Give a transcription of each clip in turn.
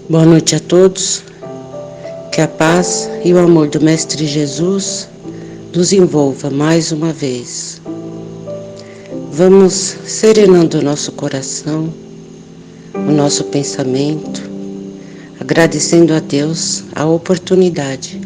Boa noite a todos, que a paz e o amor do Mestre Jesus nos envolva mais uma vez. Vamos serenando o nosso coração, o nosso pensamento, agradecendo a Deus a oportunidade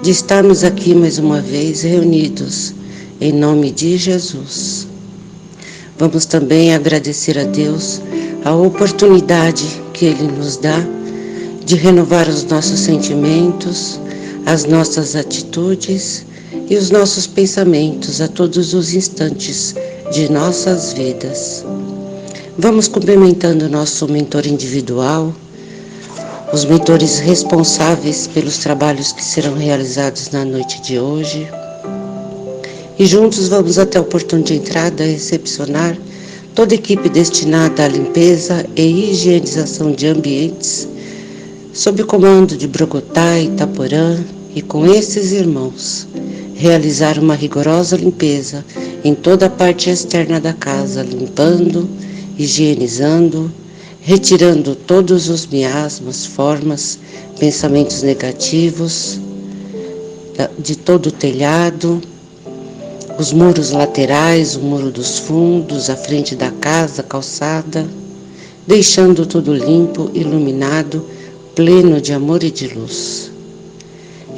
de estarmos aqui mais uma vez reunidos em nome de Jesus. Vamos também agradecer a Deus a oportunidade que Ele nos dá de renovar os nossos sentimentos, as nossas atitudes e os nossos pensamentos a todos os instantes de nossas vidas. Vamos cumprimentando nosso mentor individual, os mentores responsáveis pelos trabalhos que serão realizados na noite de hoje. E juntos vamos até o portão de entrada recepcionar toda a equipe destinada à limpeza e higienização de ambientes, sob o comando de Brogotá e Itaporã, e com esses irmãos, realizar uma rigorosa limpeza em toda a parte externa da casa, limpando, higienizando, retirando todos os miasmas, formas, pensamentos negativos de todo o telhado, os muros laterais, o muro dos fundos, a frente da casa, a calçada, deixando tudo limpo, iluminado, pleno de amor e de luz.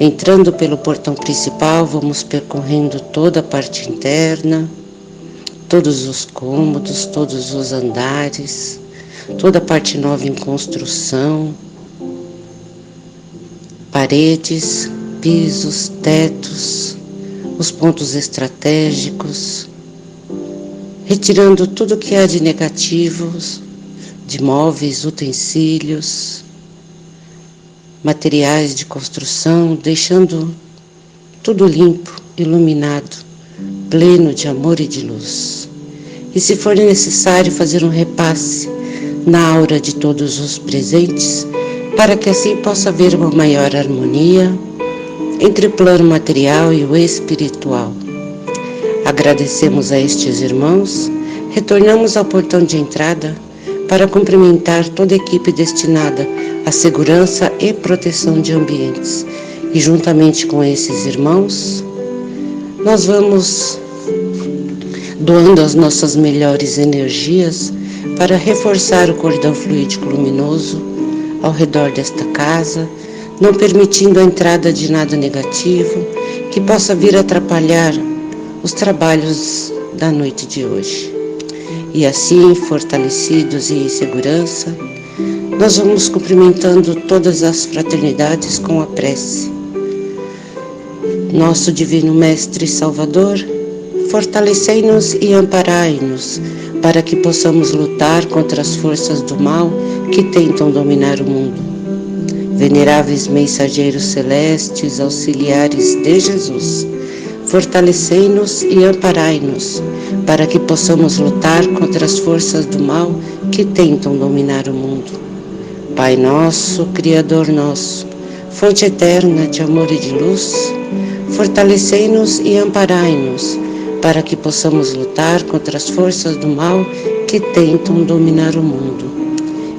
Entrando pelo portão principal, vamos percorrendo toda a parte interna, todos os cômodos, todos os andares, toda a parte nova em construção, paredes, pisos, tetos, os pontos estratégicos, retirando tudo que há de negativos, de móveis, utensílios, materiais de construção, deixando tudo limpo, iluminado, pleno de amor e de luz. E se for necessário fazer um repasse na aura de todos os presentes, para que assim possa haver uma maior harmonia entre o plano material e o espiritual. Agradecemos a estes irmãos, retornamos ao portão de entrada para cumprimentar toda a equipe destinada à segurança e proteção de ambientes. E juntamente com esses irmãos, nós vamos doando as nossas melhores energias para reforçar o cordão fluídico luminoso ao redor desta casa, não permitindo a entrada de nada negativo que possa vir atrapalhar os trabalhos da noite de hoje. E assim, fortalecidos e em segurança, nós vamos cumprimentando todas as fraternidades com a prece. Nosso Divino Mestre Salvador, fortalecei-nos e amparai-nos, para que possamos lutar contra as forças do mal que tentam dominar o mundo. Veneráveis mensageiros celestes, auxiliares de Jesus, fortalecei-nos e amparai-nos, para que possamos lutar contra as forças do mal que tentam dominar o mundo. Pai nosso, Criador nosso, fonte eterna de amor e de luz, fortalecei-nos e amparai-nos, para que possamos lutar contra as forças do mal que tentam dominar o mundo.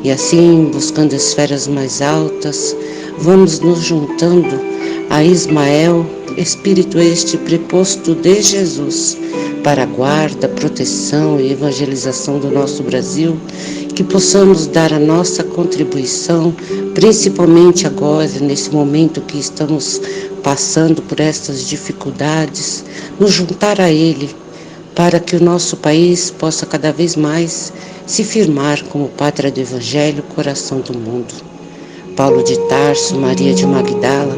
E assim, buscando esferas mais altas, vamos nos juntando a Ismael, Espírito este preposto de Jesus, para a guarda, proteção e evangelização do nosso Brasil, que possamos dar a nossa contribuição, principalmente agora, nesse momento que estamos passando por estas dificuldades, nos juntar a Ele, para que o nosso país possa cada vez mais se firmar como pátria do Evangelho, coração do mundo. Paulo de Tarso, Maria de Magdala,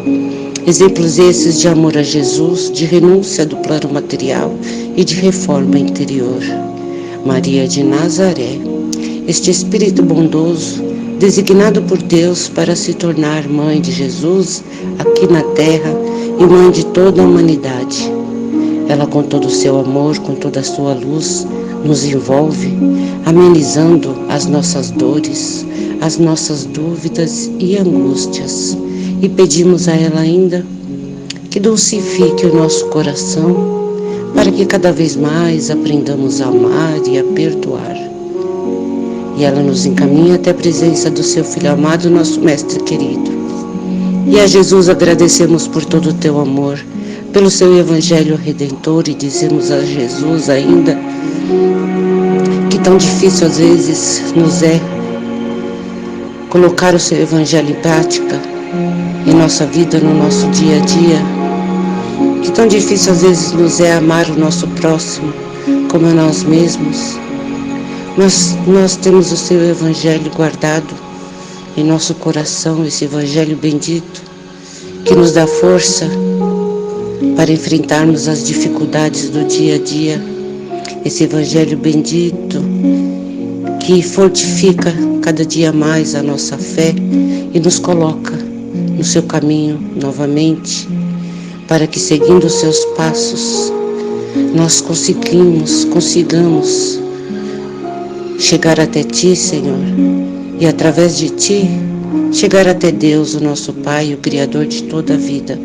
exemplos esses de amor a Jesus, de renúncia do plano material e de reforma interior. Maria de Nazaré, este Espírito bondoso, designado por Deus para se tornar mãe de Jesus aqui na terra e mãe de toda a humanidade. Ela, com todo o seu amor, com toda a sua luz, nos envolve, amenizando as nossas dores, as nossas dúvidas e angústias. E pedimos a ela ainda que dulcifique o nosso coração, para que cada vez mais aprendamos a amar e a perdoar. e ela nos encaminha até a presença do seu Filho amado, nosso Mestre querido. E a Jesus agradecemos por todo o teu amor, pelo seu Evangelho Redentor, e dizemos a Jesus ainda que tão difícil às vezes nos é colocar o seu Evangelho em prática em nossa vida, no nosso dia a dia, que tão difícil às vezes nos é amar o nosso próximo como a nós mesmos. Nós temos o seu Evangelho guardado em nosso coração, esse Evangelho bendito, que nos dá força para enfrentarmos as dificuldades do dia a dia, esse Evangelho bendito que fortifica cada dia mais a nossa fé e nos coloca no seu caminho novamente, para que, seguindo os seus passos, nós consigamos chegar até Ti, Senhor, e através de Ti, chegar até Deus, o nosso Pai, o Criador de toda a vida.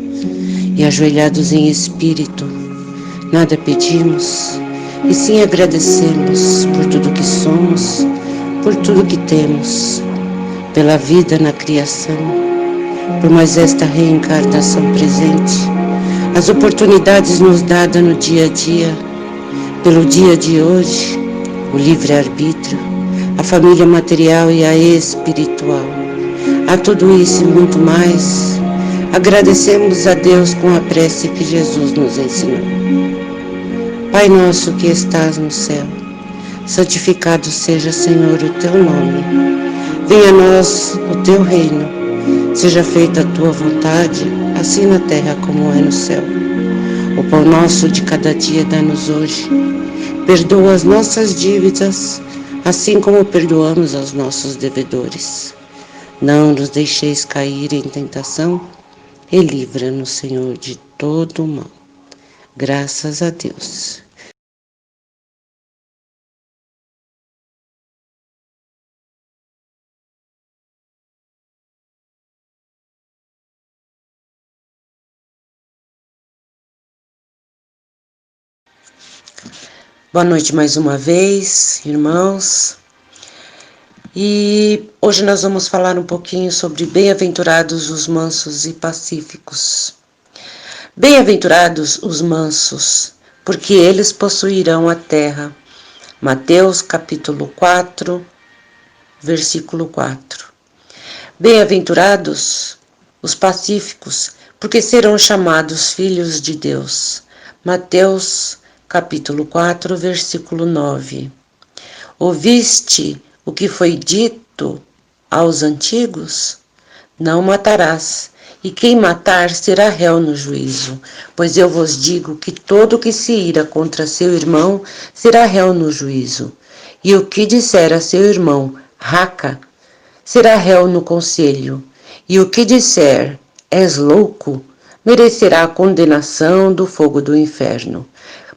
E ajoelhados em espírito, nada pedimos, e sim agradecemos por tudo que somos, por tudo que temos, pela vida na criação, por mais esta reencarnação presente, as oportunidades nos dadas no dia a dia, pelo dia de hoje, o livre-arbítrio, a família material e a espiritual. A tudo isso e muito mais, agradecemos a Deus com a prece que Jesus nos ensinou. Pai nosso que estás no céu, santificado seja, Senhor, o teu nome. Venha a nós o teu reino. Seja feita a tua vontade, assim na terra como é no céu. O pão nosso de cada dia dá-nos hoje. Perdoa as nossas dívidas, assim como perdoamos aos nossos devedores. Não nos deixeis cair em tentação, e livra-nos, Senhor, de todo o mal. Graças a Deus. Boa noite mais uma vez, irmãos. E hoje nós vamos falar um pouquinho sobre bem-aventurados os mansos e pacíficos. Bem-aventurados os mansos, porque eles possuirão a terra. Mateus capítulo 4, versículo 4. Bem-aventurados os pacíficos, porque serão chamados filhos de Deus. Mateus capítulo 4, versículo 9. Ouviste o que foi dito aos antigos? Não matarás, e quem matar será réu no juízo. Pois eu vos digo que todo que se ira contra seu irmão será réu no juízo. E o que disser a seu irmão, raca, será réu no conselho. E o que disser, és louco, merecerá a condenação do fogo do inferno.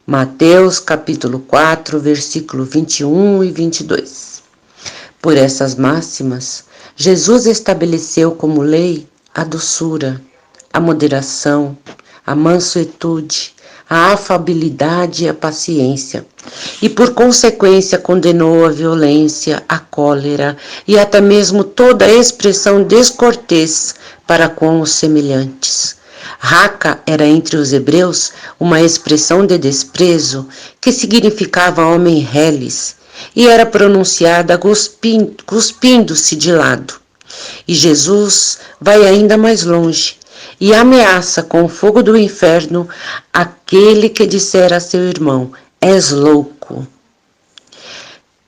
Mateus capítulo 4, versículo 21 e 22. Por essas máximas, Jesus estabeleceu como lei a doçura, a moderação, a mansuetude, a afabilidade e a paciência, e por consequência condenou a violência, a cólera e até mesmo toda a expressão descortês para com os semelhantes. Raca era entre os hebreus uma expressão de desprezo que significava homem reles e era pronunciada cuspindo-se de lado. E Jesus vai ainda mais longe e ameaça com o fogo do inferno aquele que disser a seu irmão, és louco.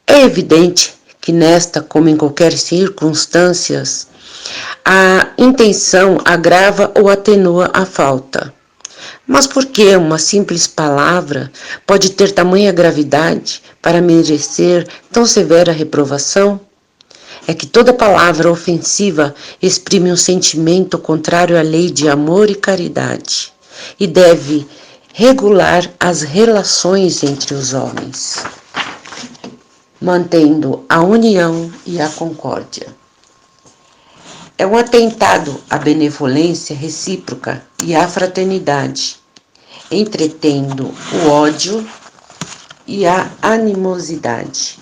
É evidente que nesta, como em qualquer circunstância, a intenção agrava ou atenua a falta. Mas por que uma simples palavra pode ter tamanha gravidade para merecer tão severa reprovação? É que toda palavra ofensiva exprime um sentimento contrário à lei de amor e caridade e deve regular as relações entre os homens, mantendo a união e a concórdia. É um atentado à benevolência recíproca e à fraternidade, entretendo o ódio e a animosidade.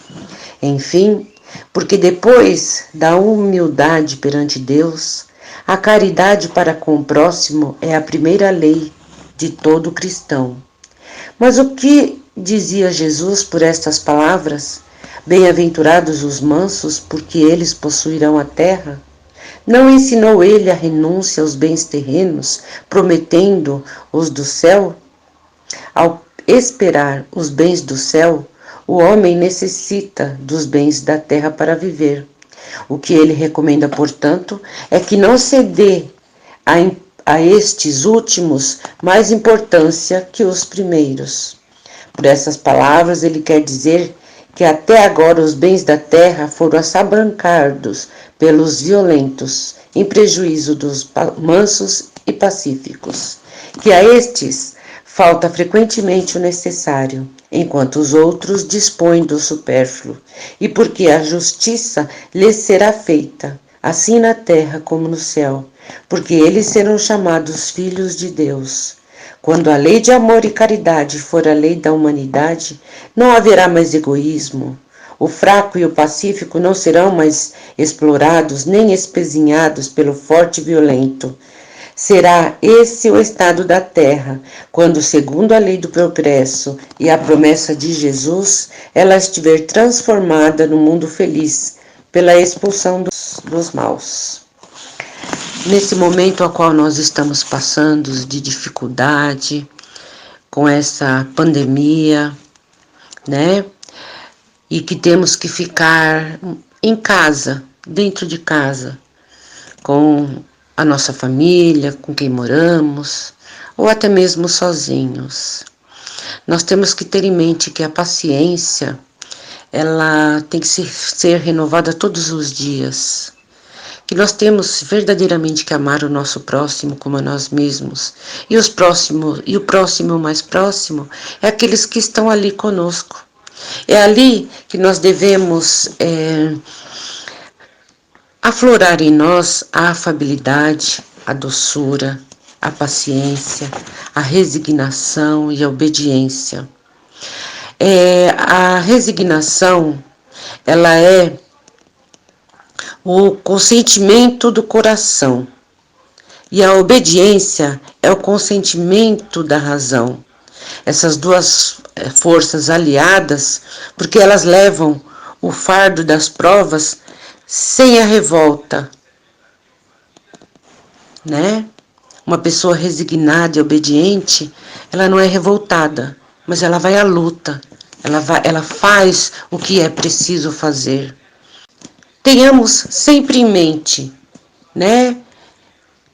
Enfim, porque depois da humildade perante Deus, a caridade para com o próximo é a primeira lei de todo cristão. Mas o que dizia Jesus por estas palavras? Bem-aventurados os mansos, porque eles possuirão a terra. Não ensinou ele a renúncia aos bens terrenos, prometendo os do céu? Ao esperar os bens do céu, o homem necessita dos bens da terra para viver. O que ele recomenda, portanto, é que não se dê a estes últimos mais importância que os primeiros. Por essas palavras, ele quer dizer que até agora os bens da terra foram assabancados pelos violentos, em prejuízo dos mansos e pacíficos, que a estes falta frequentemente o necessário, enquanto os outros dispõem do supérfluo, e porque a justiça lhes será feita, assim na terra como no céu, porque eles serão chamados filhos de Deus. Quando a lei de amor e caridade for a lei da humanidade, não haverá mais egoísmo. O fraco e o pacífico não serão mais explorados nem espezinhados pelo forte e violento. Será esse o estado da terra, quando, segundo a lei do progresso e a promessa de Jesus, ela estiver transformada no mundo feliz, pela expulsão dos maus. Nesse momento ao qual nós estamos passando de dificuldade, com essa pandemia, né? E que temos que ficar em casa, dentro de casa, com a nossa família, com quem moramos, ou até mesmo sozinhos. Nós temos que ter em mente que a paciência, ela tem que ser renovada todos os dias. Que nós temos verdadeiramente que amar o nosso próximo como a nós mesmos. E o próximo mais próximo é aqueles que estão ali conosco. É ali que nós devemos aflorar em nós a afabilidade, a doçura, a paciência, a resignação e a obediência. A resignação, ela é o consentimento do coração, e a obediência é o consentimento da razão. Essas duas forças aliadas, porque elas levam o fardo das provas sem a revolta, né? Uma pessoa resignada e obediente, ela não é revoltada, mas ela vai à luta, ela faz o que é preciso fazer. Tenhamos sempre em mente, né?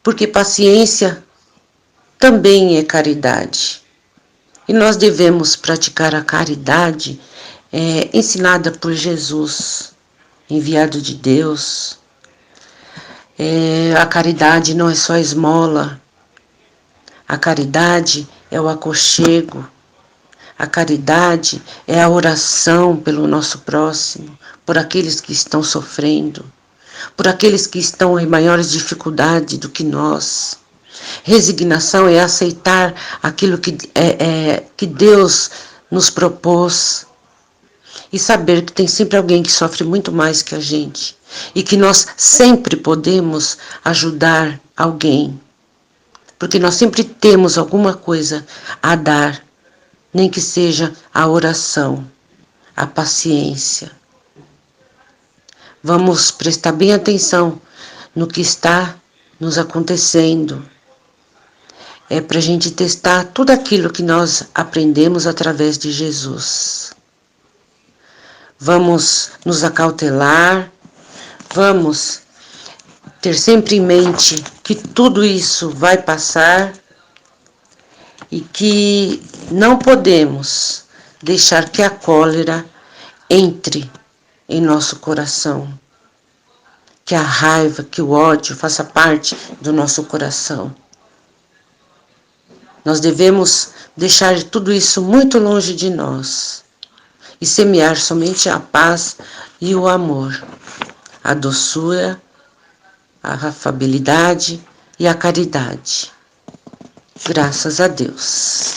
Porque paciência também é caridade. E nós devemos praticar a caridade ensinada por Jesus, enviado de Deus. A caridade não é só esmola. A caridade é o aconchego. A caridade é a oração pelo nosso próximo, por aqueles que estão sofrendo, por aqueles que estão em maiores dificuldades do que nós. Resignação é aceitar aquilo que Deus nos propôs e saber que tem sempre alguém que sofre muito mais que a gente e que nós sempre podemos ajudar alguém, porque nós sempre temos alguma coisa a dar, nem que seja a oração, a paciência. Vamos prestar bem atenção no que está nos acontecendo. É para a gente testar tudo aquilo que nós aprendemos através de Jesus. Vamos nos acautelar, vamos ter sempre em mente que tudo isso vai passar e que não podemos deixar que a cólera entre em nosso coração, que a raiva, que o ódio faça parte do nosso coração. Nós devemos deixar tudo isso muito longe de nós e semear somente a paz e o amor, a doçura, a afabilidade e a caridade. Graças a Deus.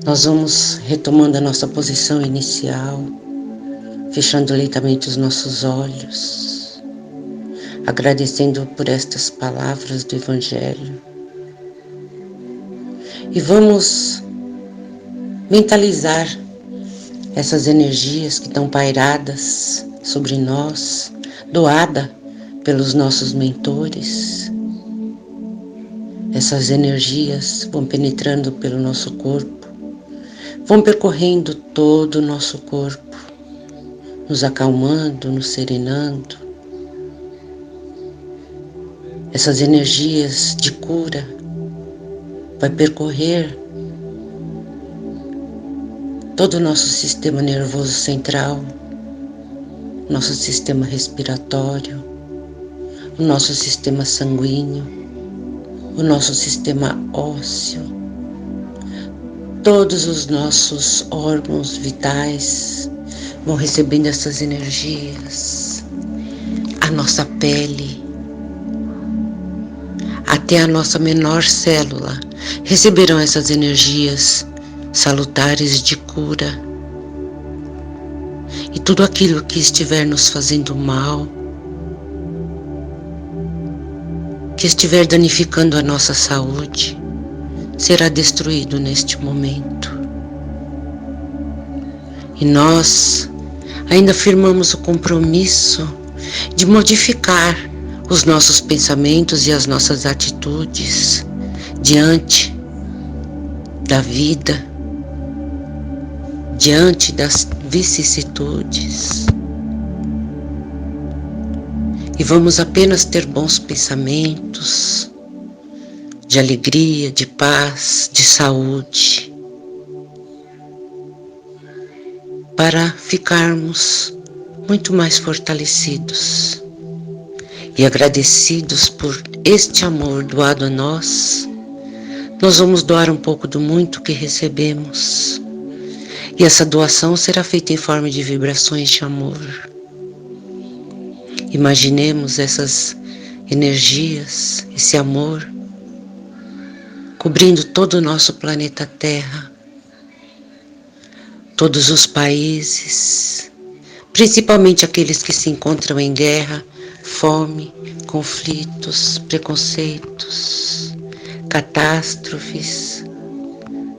Nós vamos retomando a nossa posição inicial, fechando lentamente os nossos olhos, agradecendo por estas palavras do Evangelho. E vamos mentalizar essas energias que estão pairadas sobre nós, doada pelos nossos mentores. Essas energias vão penetrando pelo nosso corpo, vão percorrendo todo o nosso corpo, nos acalmando, nos serenando. Essas energias de cura vai percorrer todo o nosso sistema nervoso central, nosso sistema respiratório, o nosso sistema sanguíneo, o nosso sistema ósseo, todos os nossos órgãos vitais vão recebendo essas energias, a nossa pele, até a nossa menor célula receberão essas energias salutares de cura. E tudo aquilo que estiver nos fazendo mal, que estiver danificando a nossa saúde, será destruído neste momento. E nós ainda firmamos o compromisso de modificar os nossos pensamentos e as nossas atitudes diante da vida, diante das vicissitudes. E vamos apenas ter bons pensamentos, de alegria, de paz, de saúde, para ficarmos muito mais fortalecidos e agradecidos por este amor doado a nós. Nós vamos doar um pouco do muito que recebemos. E essa doação será feita em forma de vibrações de amor. Imaginemos essas energias, esse amor, cobrindo todo o nosso planeta Terra, todos os países, principalmente aqueles que se encontram em guerra, fome, conflitos, preconceitos, catástrofes,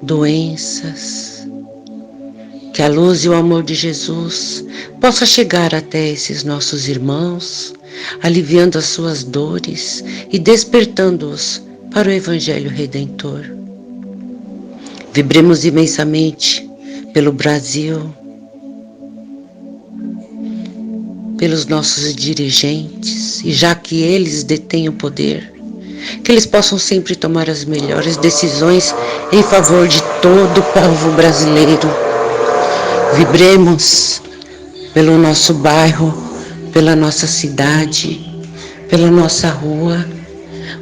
doenças. Que a luz e o amor de Jesus possa chegar até esses nossos irmãos, aliviando as suas dores e despertando-os para o Evangelho Redentor. Vibremos imensamente pelo Brasil, pelos nossos dirigentes, e já que eles detêm o poder, que eles possam sempre tomar as melhores decisões em favor de todo o povo brasileiro. Vibremos pelo nosso bairro, pela nossa cidade, pela nossa rua,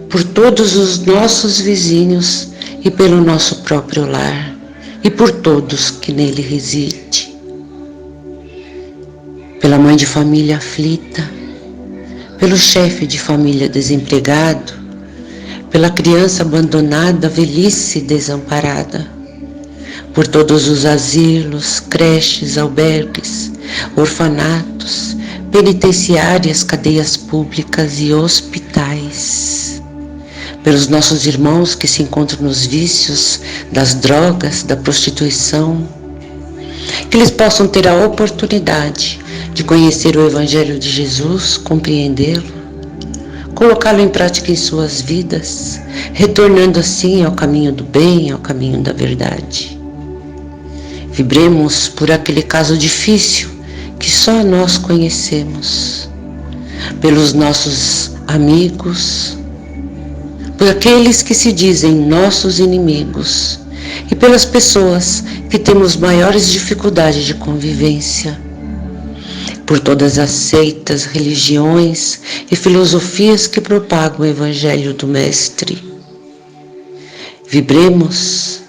por todos os nossos vizinhos e pelo nosso próprio lar e por todos que nele reside. Pela mãe de família aflita, pelo chefe de família desempregado, pela criança abandonada, velhice desamparada, por todos os asilos, creches, albergues, orfanatos, penitenciárias, cadeias públicas e hospitais, pelos nossos irmãos que se encontram nos vícios das drogas, da prostituição, que eles possam ter a oportunidade de conhecer o Evangelho de Jesus, compreendê-lo, colocá-lo em prática em suas vidas, retornando assim ao caminho do bem, ao caminho da verdade. Vibremos por aquele caso difícil que só nós conhecemos, pelos nossos amigos, por aqueles que se dizem nossos inimigos e pelas pessoas que temos maiores dificuldades de convivência, por todas as seitas, religiões e filosofias que propagam o Evangelho do Mestre. Vibremos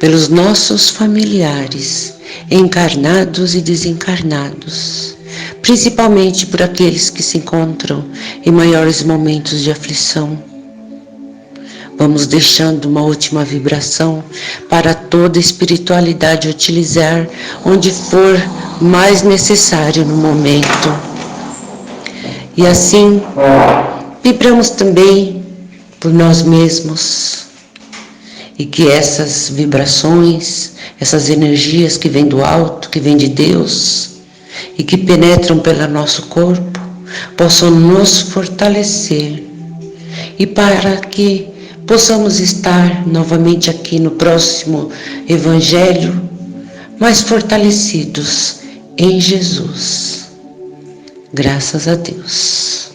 pelos nossos familiares, encarnados e desencarnados, principalmente por aqueles que se encontram em maiores momentos de aflição. Vamos deixando uma última vibração para toda espiritualidade utilizar onde for mais necessário no momento. E assim, vibramos também por nós mesmos. E que essas vibrações, essas energias que vêm do alto, que vêm de Deus e que penetram pelo nosso corpo, possam nos fortalecer. E para que possamos estar novamente aqui no próximo Evangelho, mais fortalecidos em Jesus. Graças a Deus.